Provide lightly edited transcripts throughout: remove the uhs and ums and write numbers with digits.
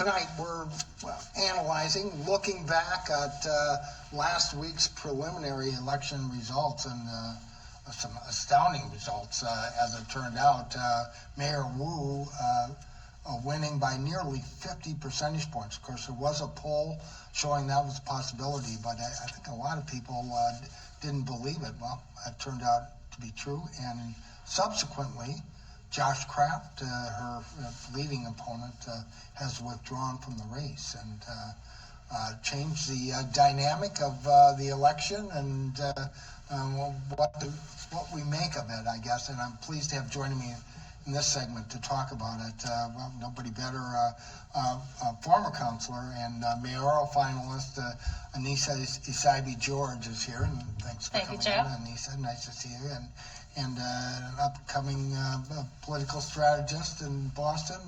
tonight we're analyzing, looking back at last week's preliminary election results and some astounding results as it turned out. Mayor Wu winning by nearly 50 percentage points. Of course, there was a poll showing that was a possibility, but I think a lot of people didn't believe it. Well, it turned out to be true, and subsequently, Josh Kraft, her leading opponent, has withdrawn from the race and changed the dynamic of the election and what we make of it, I guess. And I'm pleased to have joining me in this segment to talk about it. Well, nobody better, former councilor and mayoral finalist Annissa Essaibi George is here, and thanks for coming in, Annissa. Nice to see you. And an upcoming political strategist in Boston,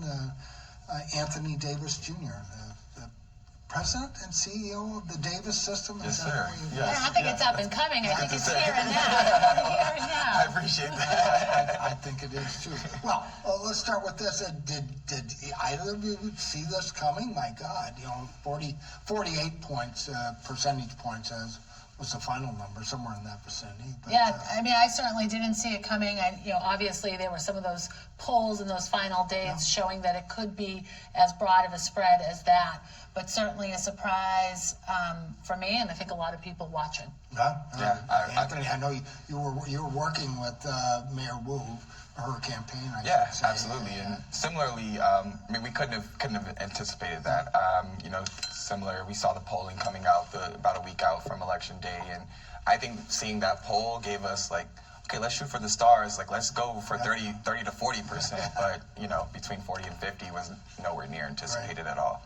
Anthony Davis Jr., the president and CEO of the Davis system. Yes, sir. Yes. I don't think it's up and coming. I think it's here and now. Here and now. I appreciate that. I think it is too. Well, let's start with this. Did either of you see this coming? My God, 48 points, percentage points was the final number, somewhere in that vicinity. But, yeah, I mean, I certainly didn't see it coming. Obviously there were some of those polls in those final days showing that it could be as broad of a spread as that. But certainly a surprise for me, and I think a lot of people watching. Anthony, I know you were working with Mayor Wu, her campaign. I should say. Absolutely, and similarly, we couldn't have anticipated that. Similar, we saw the polling coming out about a week out from election day, and I think seeing that poll gave us okay, let's shoot for the stars. Let's go for 30 to 40%. But between 40 and 50 was nowhere near anticipated at all.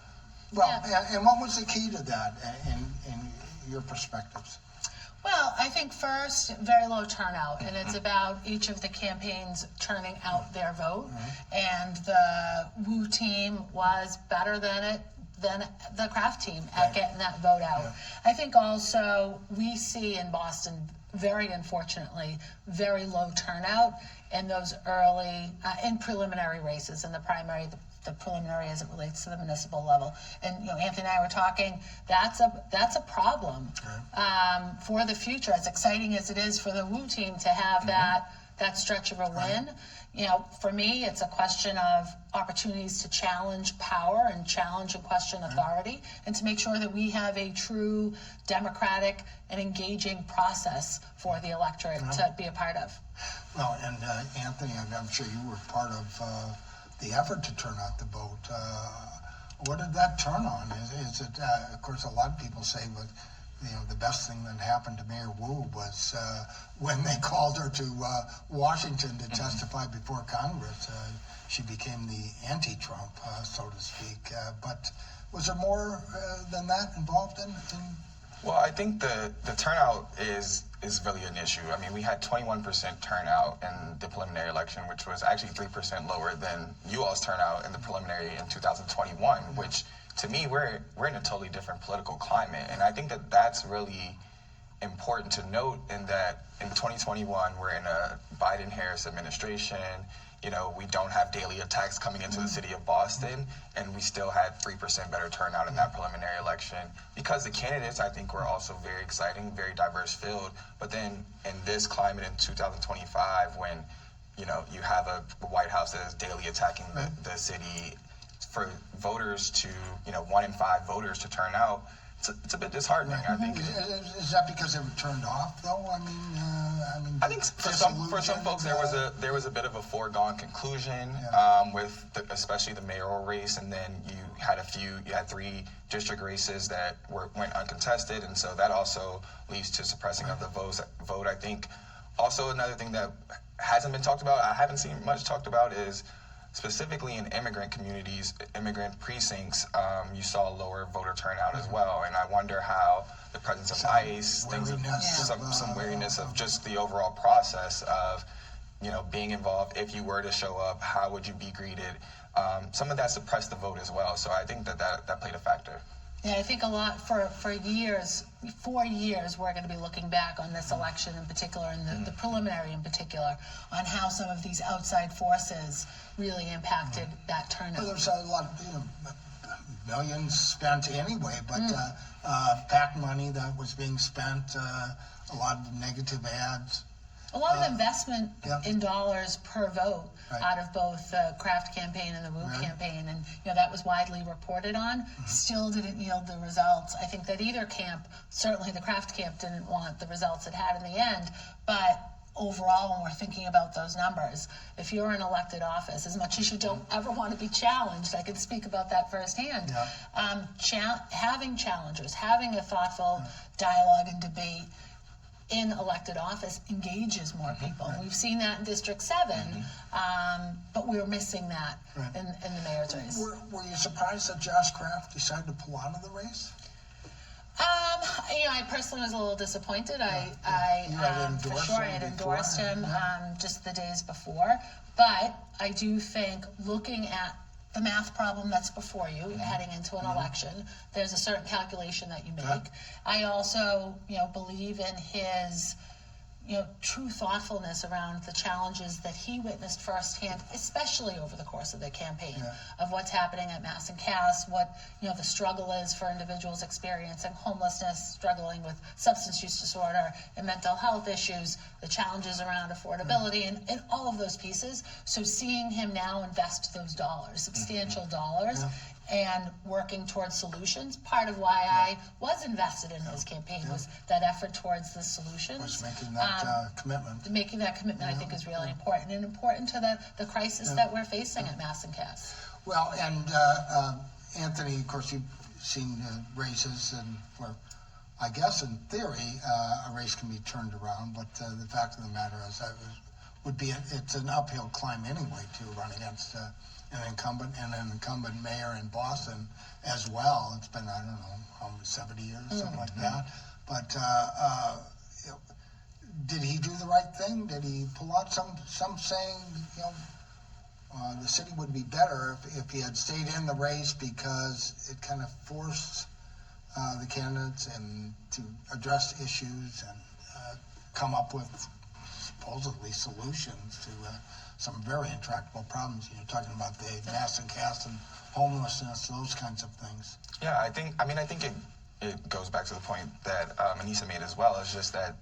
Well, and what was the key to that in your perspectives? Well, I think first, very low turnout, and it's about each of the campaigns turning out their vote, and the Wu team was better than the Kraft team at getting that vote out. Yeah. I think also we see in Boston, very unfortunately, very low turnout in those early, in preliminary races, in the primary, the preliminary as it relates to the municipal level. And Anthony and I were talking, that's a problem for the future, as exciting as it is for the Wu team to have that stretch of a win. For me, it's a question of opportunities to challenge power and challenge and question authority, and to make sure that we have a true democratic and engaging process for the electorate to be a part of. Well, and Anthony, I'm sure you were part of the effort to turn out the vote. What did that turn on? Is it, of course, a lot of people say, but the best thing that happened to Mayor Wu was when they called her to Washington to testify before Congress. She became the anti-Trump, so to speak. But was there more than that involved in? Well, I think the turnout is really an issue. I mean, we had 21% turnout in the preliminary election, which was actually 3% lower than you all's turnout in the preliminary in 2021, which to me, we're in a totally different political climate. And I think that that's really important to note, in that in 2021, we're in a Biden-Harris administration. We don't have daily attacks coming into the city of Boston, and we still had 3% better turnout in that preliminary election, because the candidates, I think, were also very exciting, very diverse field. But then in this climate in 2025, when, you have a White House that is daily attacking the city, for voters to, 1 in 5 voters to turn out, it's a bit disheartening, I think. Is that because they were turned off, though? I think for some folks there was a bit of a foregone conclusion with especially the mayoral race, and then you had 3 district races that went uncontested, and so that also leads to suppressing of the vote. I think also another thing that hasn't been talked about, I haven't seen much talked about, is specifically in immigrant communities, immigrant precincts, you saw lower voter turnout as well. And I wonder how the presence of ICE, some wariness of just the overall process of, being involved. If you were to show up, how would you be greeted? Some of that suppressed the vote as well. So I think that played a factor. Yeah, I think a lot for years, 4 years, we're going to be looking back on this election in particular, and the preliminary in particular, on how some of these outside forces really impacted that turnout. Well, there's a lot of millions spent anyway, but PAC money that was being spent, a lot of negative ads. A lot of investment Yeah. in dollars per vote Right. out of both the Kraft campaign and the Woo Right. campaign, and that was widely reported on. Still didn't yield the results. I think that either camp, certainly the Kraft camp, didn't want the results it had in the end. But overall, when we're thinking about those numbers, if you're in elected office, as much as you don't ever want to be challenged, I can speak about that firsthand. Yeah. Having challengers, having a thoughtful dialogue and debate in elected office engages more people. We've seen that in District 7, but we were missing that Right. in the mayor's race. Were you surprised that Josh Kraft decided to pull out of the race? I personally was a little disappointed. You had For endorsed sure, I him had before, endorsed him yeah. just the days before. But I do think looking at the math problem that's before you, heading into an election, there's a certain calculation that you make. Yeah. I also, believe in his, true thoughtfulness around the challenges that he witnessed firsthand, especially over the course of the campaign, of what's happening at Mass and Cass, what, the struggle is for individuals experiencing homelessness, struggling with substance use disorder and mental health issues, the challenges around affordability, and all of those pieces. So seeing him now invest those dollars, substantial dollars, and working towards solutions. Part of why I was invested in his campaign was that effort towards the solutions. Was making that commitment. Making that commitment, I think, is really important, and important to the crisis that we're facing at Mass and Cass. Well, and Anthony, of course, you've seen races, and where I guess in theory a race can be turned around, but the fact of the matter is that it's an uphill climb anyway to run against an incumbent and an incumbent mayor in Boston as well. It's been, I don't know, almost 70 years, something like that. But did he do the right thing? Did he pull out some saying, the city would be better if he had stayed in the race, because it kind of forced the candidates and to address issues and come up with supposedly solutions to some very intractable problems. You're talking about the Mass and Cass and homelessness, those kinds of things. Yeah, I think it goes back to the point that Annissa made as well. It's just that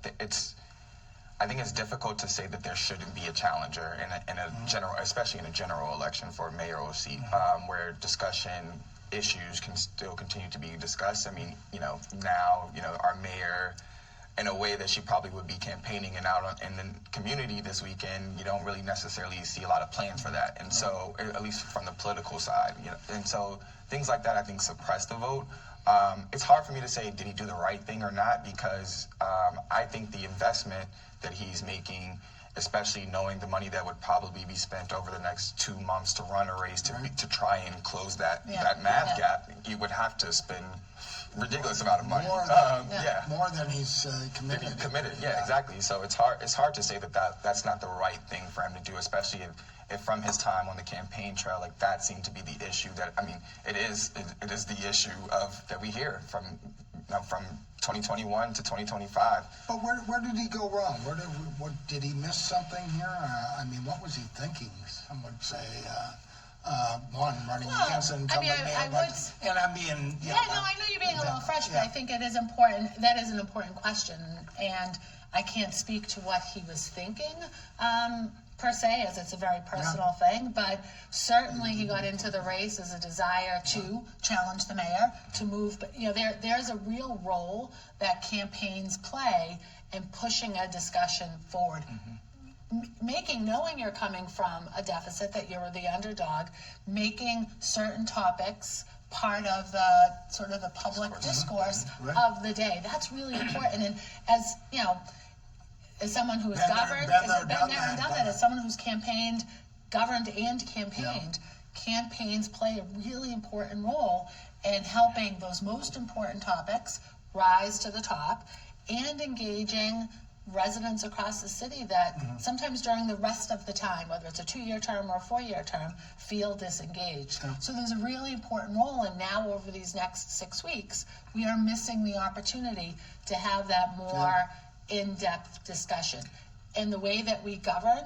I think it's difficult to say that there shouldn't be a challenger in a general, especially in a general election for a mayoral seat, where discussion issues can still continue to be discussed. I mean, now, our mayor, in a way that she probably would be campaigning and out in the community this weekend, you don't really necessarily see a lot of plans for that. And so, at least from the political side, and so things like that, I think, suppress the vote. It's hard for me to say, did he do the right thing or not? Because I think the investment that he's making, especially knowing the money that would probably be spent over the next 2 months to run a race to try and close that math gap, you would have to spend ridiculous amount of money. More than he's committed. Yeah, exactly. So it's hard to say that's not the right thing for him to do, especially if from his time on the campaign trail, like, that seemed to be the issue it is the issue that we hear from 2021 to 2025. But where did he go wrong? Did he miss something here? What was he thinking? Some would say, running against an incumbent mayor, and I'm being... I know you're being a little fresh, but I think it is important. That is an important question, and I can't speak to what he was thinking, per se, as it's a very personal thing, but certainly he got into the race as a desire to challenge the mayor, to move, but there's a real role that campaigns play in pushing a discussion forward. Knowing you're coming from a deficit, that you're the underdog, making certain topics part of the sort of the public discourse of the day. That's really important. And as someone who has governed, been there and done that, as someone who's governed and campaigned, campaigns play a really important role in helping those most important topics rise to the top and engaging residents across the city that sometimes during the rest of the time, whether it's a 2-year term or a 4-year term, feel disengaged. So there's a really important role, and now over these next 6 weeks, we are missing the opportunity to have that more in-depth discussion. And the way that we govern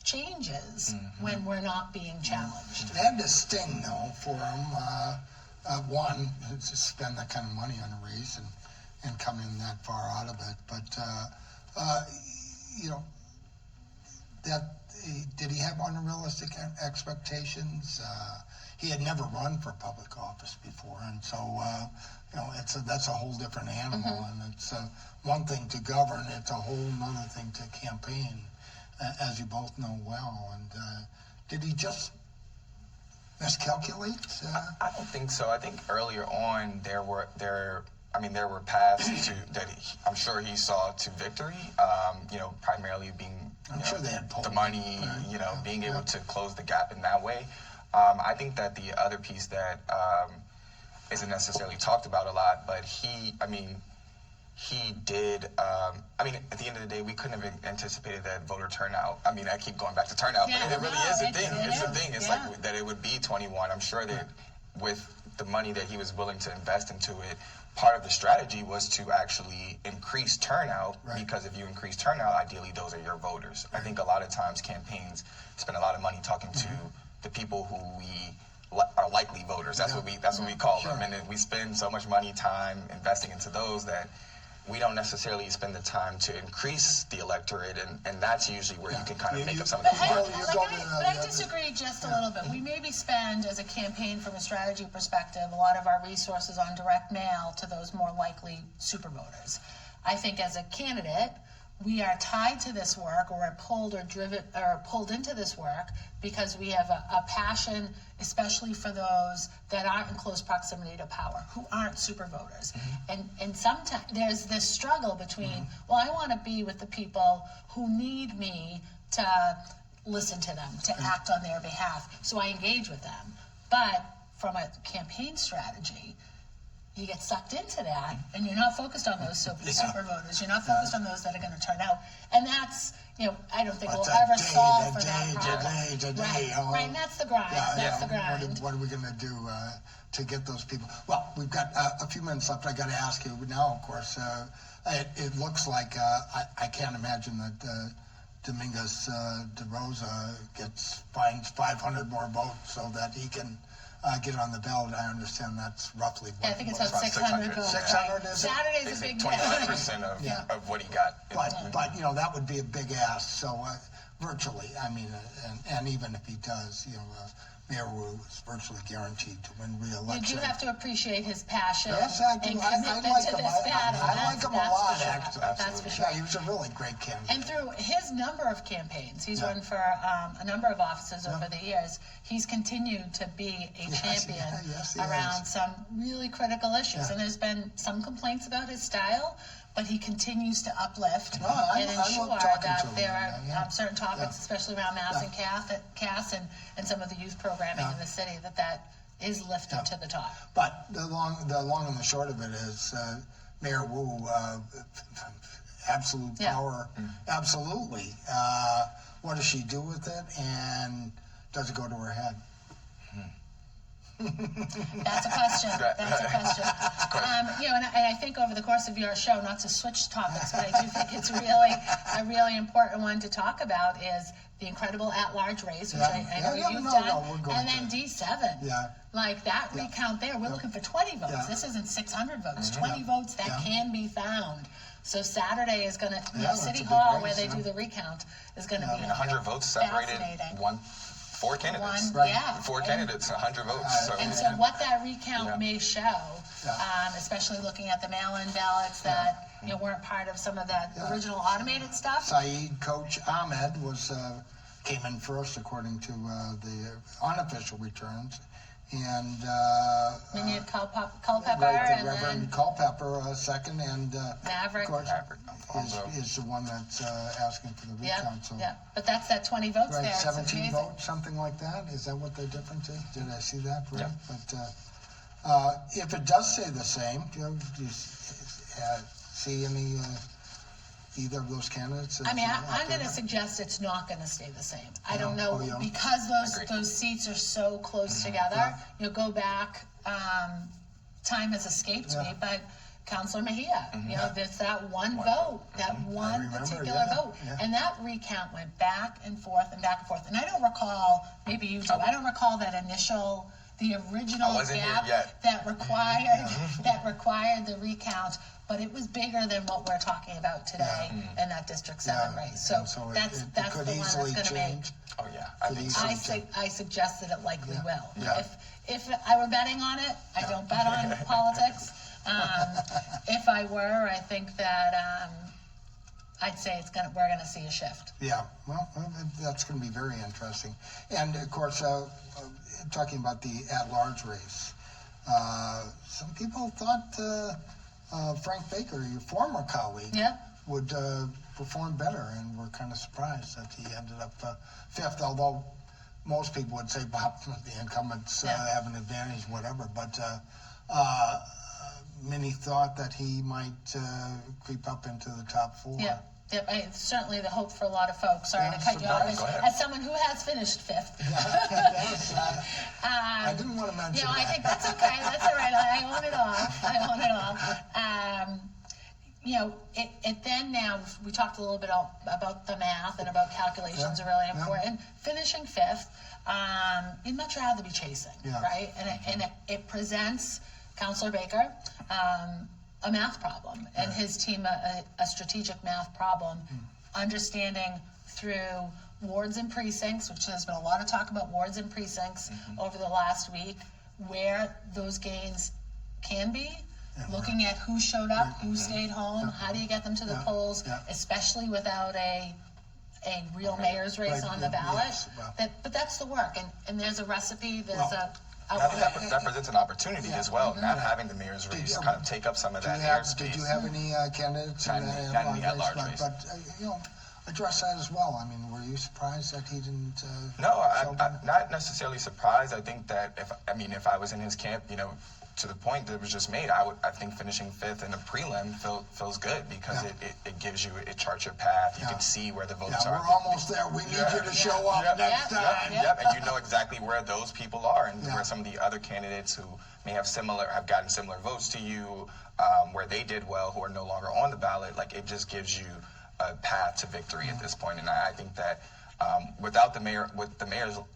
changes when we're not being challenged. It had to sting, though, for him one, to spend that kind of money on a race and come in that far out of it. But, you know, did he have unrealistic expectations? He had never run for public office before, and so you know, that's a whole different animal, and it's one thing to govern, it's a whole other thing to campaign, as you both know well. And did he just miscalculate? I don't think so. I think earlier on there were paths that I'm sure he saw to victory. You know, primarily being sure they had the money, you know, being able to close the gap in that way. I think that the other piece that isn't necessarily talked about a lot, but he did. At the end of the day, we couldn't have anticipated that voter turnout. I mean, I keep going back to turnout, but it really is a thing. It's a thing. It's like that it would be 21. I'm sure that with the money that he was willing to invest into it, part of the strategy was to actually increase turnout, because if you increase turnout, ideally those are your voters. I think a lot of times campaigns spend a lot of money talking to the people who we are likely voters. That's what we call them, and then we spend so much money, time investing into those that we don't necessarily spend the time to increase the electorate, and that's usually where you can kind of make up some of those margins. But I disagree just a little bit. We maybe spend, as a campaign from a strategy perspective, a lot of our resources on direct mail to those more likely super voters. I think as a candidate, we are tied to this work, or are pulled or driven or pulled into this work because we have a passion, especially for those that aren't in close proximity to power, who aren't super voters. And sometimes there's this struggle between, well, I want to be with the people who need me to listen to them, to act on their behalf, so I engage with them. But from a campaign strategy, you get sucked into that, and you're not focused on those super voters. You're not focused on those that are going to turn out, and that's, you know, I don't think we'll ever solve for that problem. Right, and that's the grind. That's the grind. What are we going to do to get those people? Well, we've got a few minutes left. I got to ask you now. Of course, it looks like I can't imagine that Dominguez de Rosa finds 500 more votes so that he can get on the ballot. I understand that's roughly what. I think it's about 600 votes. 600 is it? Saturday's a big day. 25% of what he got. But you know, that would be a big ask. So virtually, I mean, and even if he does, you know, Mayor Wu is virtually guaranteed to win re-election. You do have to appreciate his passion. Yes, I do. And I commitment like to him. this battle. I like him a lot, sure. actually. That's for sure. Yeah, he was a really great candidate. And through his number of campaigns, he's run for a number of offices over the years. He's continued to be a champion around some really critical issues. And there's been some complaints about his style, but he continues to uplift and ensure that there are certain topics, especially around Mass and CAS and some of the youth programming in the city, that is lifted to the top. But the long and the short of it is Mayor Wu, absolute power, absolutely. What does she do with it, and does it go to her head? That's a question. You know, and I think over the course of your show, not to switch topics, but I do think it's a really important one to talk about is the incredible at-large race, which I know you've done, and then D7. Yeah. Like that recount there, we're looking for 20 votes. This isn't 600 votes. 20 votes that can be found. So Saturday is going to, City Hall, where they do the recount, is going to be 100 votes separated four candidates. Four candidates, 100 votes. And so what that recount may show, especially looking at the mail-in ballots that weren't part of some of that original automated stuff. Saeed Coach Ahmed came in first according to the unofficial returns, and then you had Culpepper, the and Reverend then Culpepper second, and Maverick. Of course, is the one that's asking for the recount. So. But that's that 20 votes right, there. 17 votes, something like that. Is that what the difference is? Did I see that right? Yeah. But if it does say the same, do you see any either of those candidates? I mean, I'm going to suggest it's not going to stay the same. I don't know, because those seats are so close together. You'll go back. Time has escaped me, but Councilor Mejia, there's that one vote, that one particular vote. And that recount went back and forth and back and forth. And I don't recall, maybe you do, I don't recall that initial the original wasn't here gap yet. that required the recount, but it was bigger than what we're talking about today in that District 7 race. So and that's it the could one that's easily going to make. change. Oh yeah, I think so. I suggest that it likely will. Yeah. If I were betting on it, I don't bet on politics. If I were, I think that I'd say we're gonna see a shift. Yeah, well, that's going to be very interesting. And of course, talking about the at-large race, some people thought Frank Baker, your former colleague, would perform better, and we're kind of surprised that he ended up fifth, although most people would say Bob, the incumbents have an advantage, whatever, but many thought that he might creep up into the top four. Yeah. It's certainly the hope for a lot of folks. Sorry to cut you off. As someone who has finished fifth. I didn't want to mention I that. think that's okay. That's all right. I own it all. It then now, we talked a little bit about the math and about calculations are really important. Finishing fifth, you'd much rather be chasing, right? And it presents Councilor Baker a math problem, and his team a strategic math problem, understanding through wards and precincts, which there's been a lot of talk about wards and precincts over the last week, where those gains can be, looking at who showed up, who stayed home, how do you get them to the polls, especially without a real mayor's race on the ballot. But that's the work, and there's a recipe, there's that presents an opportunity as well, not having the mayor's race kind of take up some of that airspace. Did you have any candidates Not in the at-large race. But address that as well. I mean, were you surprised that he didn't? No, I'm not necessarily surprised. I think that if I was in his camp, to the point that was just made, I think finishing fifth in a prelim feels good because it gives you, it charts your path. You can see where the votes are. We're almost there. We need you to show up next time. And you know exactly where those people are and where some of the other candidates who may have gotten similar votes to you, where they did well, who are no longer on the ballot. Like, it just gives you a path to victory at this point. And I think that without the mayor's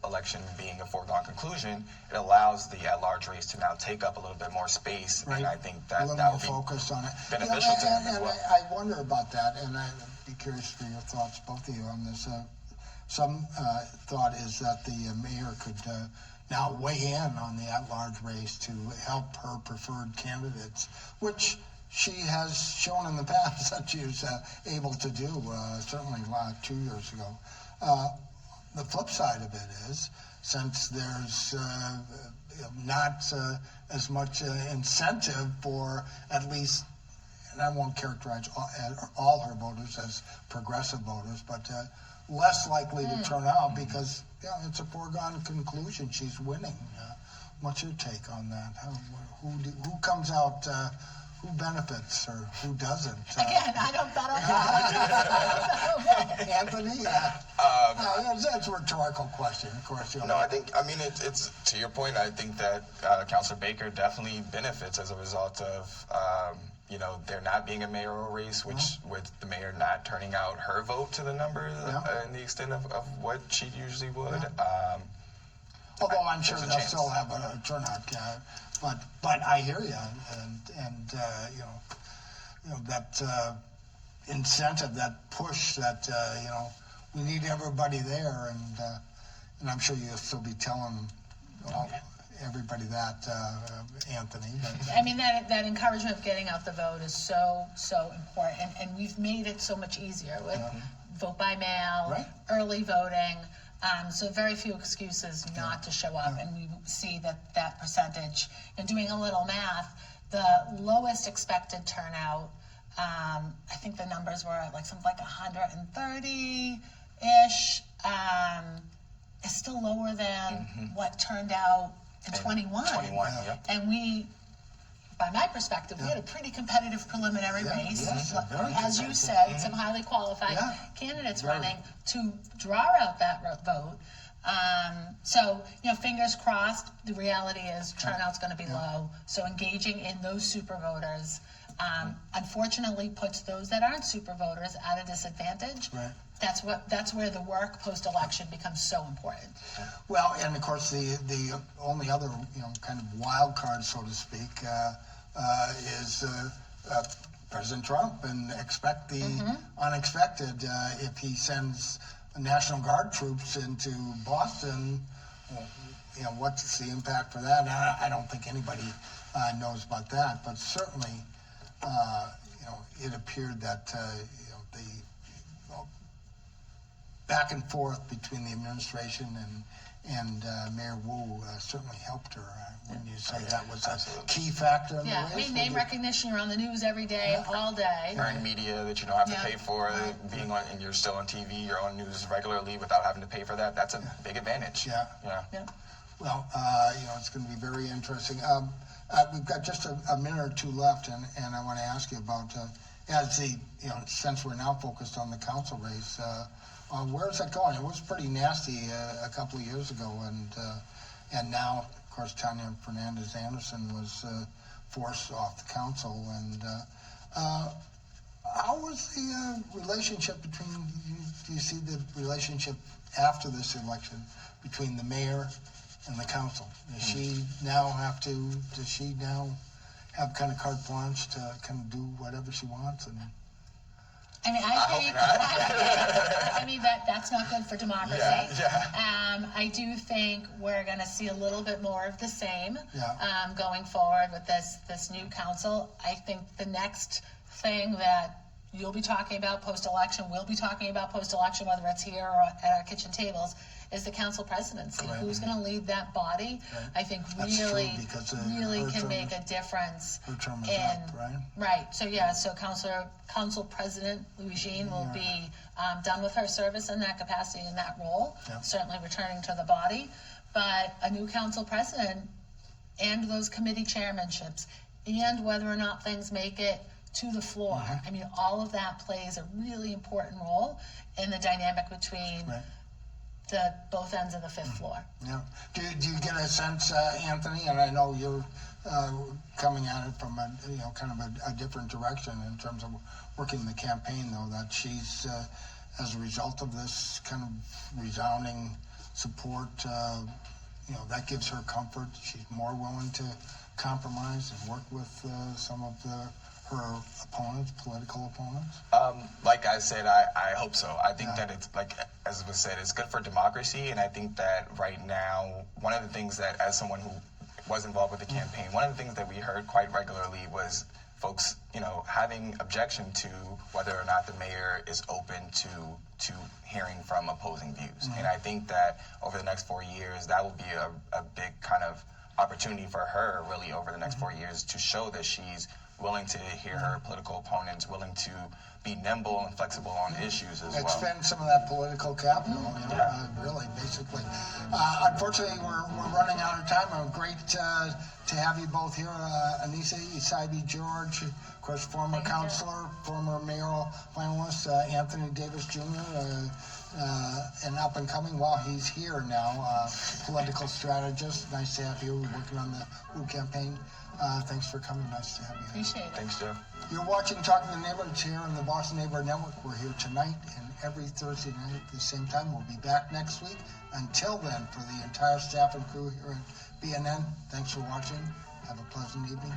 election being a foregone conclusion, it allows the at-large race to now take up a little bit more space, and I think that will be focused on it. Beneficial to him as well. I wonder about that, and I'd be curious for your thoughts, both of you, on this. Some thought is that the mayor could now weigh in on the at-large race to help her preferred candidates, which she has shown in the past that she was able to do, certainly 2 years ago. The flip side of it is, since there's not as much incentive for at least, and I won't characterize all her voters as progressive voters, but less likely to turn out because it's a foregone conclusion she's winning. What's your take on that? Who comes out? Who benefits or who doesn't? Again, I don't bet on that. Anthony? That's a rhetorical question, of course. No, it's to your point, I think that Councilor Baker definitely benefits as a result of, there not being a mayoral race, which with the mayor not turning out her vote to the number and the extent of what she usually would. Although I'm sure they'll still have a turnout. But I hear you, and that incentive, that push, that we need everybody there, and I'm sure you'll still be telling everybody that, Anthony. But, I mean, that encouragement of getting out the vote is so important, and we've made it so much easier with vote by mail, early voting. So very few excuses not to show up, and we see that percentage. And doing a little math, the lowest expected turnout, I think the numbers were something like 130-ish, is still lower than what turned out in 21. And we, by my perspective, we had a pretty competitive preliminary race. As you said, some highly qualified candidates running to draw out that vote. So, fingers crossed. The reality is turnout's going to be low. So engaging in those super voters unfortunately puts those that aren't super voters at a disadvantage. Right. That's where the work post-election becomes so important. Well, and of course, the only other, kind of wild card, so to speak, is President Trump, and expect the unexpected. If he sends National Guard troops into Boston, what's the impact for that? I don't think anybody knows about that, but certainly, it appeared that the back and forth between the administration and Mayor Wu certainly helped her. Wouldn't you say that was a key factor in the race? Name recognition. You're on the news every day, all day. Earned media that you don't have to pay for, being on, and you're still on TV, you're on news regularly without having to pay for that. That's a big advantage. Yeah. Well, it's going to be very interesting. We've got just a minute or two left, and I want to ask you about, since we're now focused on the council race, where's that going? It was pretty nasty a couple of years ago, and now, of course, Tanya Fernandez Anderson was forced off the council. And how was the relationship between? Do you see the relationship after this election between the mayor and the council? Does she now have to? Does she now have kind of carte blanche to kind of do whatever she wants? And I mean, that's not good for democracy. Yeah. I do think we're going to see a little bit more of the same going forward with this new council. I think the next thing that you'll be talking about post-election, we'll be talking about post-election, whether it's here or at our kitchen tables, is the council presidency. Right. Who's going to lead that body? Right. I think That's really, true, because, really her can term make a difference. Her term is in, up, right? Right. So Council President Louis Jean will be done with her service in that capacity, in that role. Yeah. Certainly returning to the body, but a new council president and those committee chairmanships, and whether or not things make it to the floor. I mean, all of that plays a really important role in the dynamic between both ends of the fifth floor. Yeah. Do you get a sense, Anthony, and I know you're coming at it from kind of a different direction in terms of working the campaign, though, that she's, as a result of this kind of resounding support, that gives her comfort. She's more willing to compromise and work with some of her opponents, political opponents? Like I said, I hope so. I think that it's, like, as was said, it's good for democracy, and I think that right now, one of the things that, as someone who was involved with the campaign, one of the things that we heard quite regularly was folks, having objection to whether or not the mayor is open to hearing from opposing views. And I think that over the next 4 years, that will be a big kind of opportunity for her, really, over the next 4 years, to show that she's willing to hear her political opponents, willing to be nimble and flexible on issues as well. Expend some of that political capital, really, basically. Unfortunately, we're running out of time. Great to have you both here. Annissa, Essaibi, George, of course, former councilor, former mayoral finalist, Anthony Davis Jr., and up and coming, well, he's here now, political strategist. Nice to have you working on the Wu campaign. Thanks for coming. Nice to have you. Appreciate it. Thanks, Joe. You're watching Talking to Neighbors here on the Boston Neighborhood Network. We're here tonight and every Thursday night at the same time. We'll be back next week. Until then, for the entire staff and crew here at BNN, thanks for watching. Have a pleasant evening.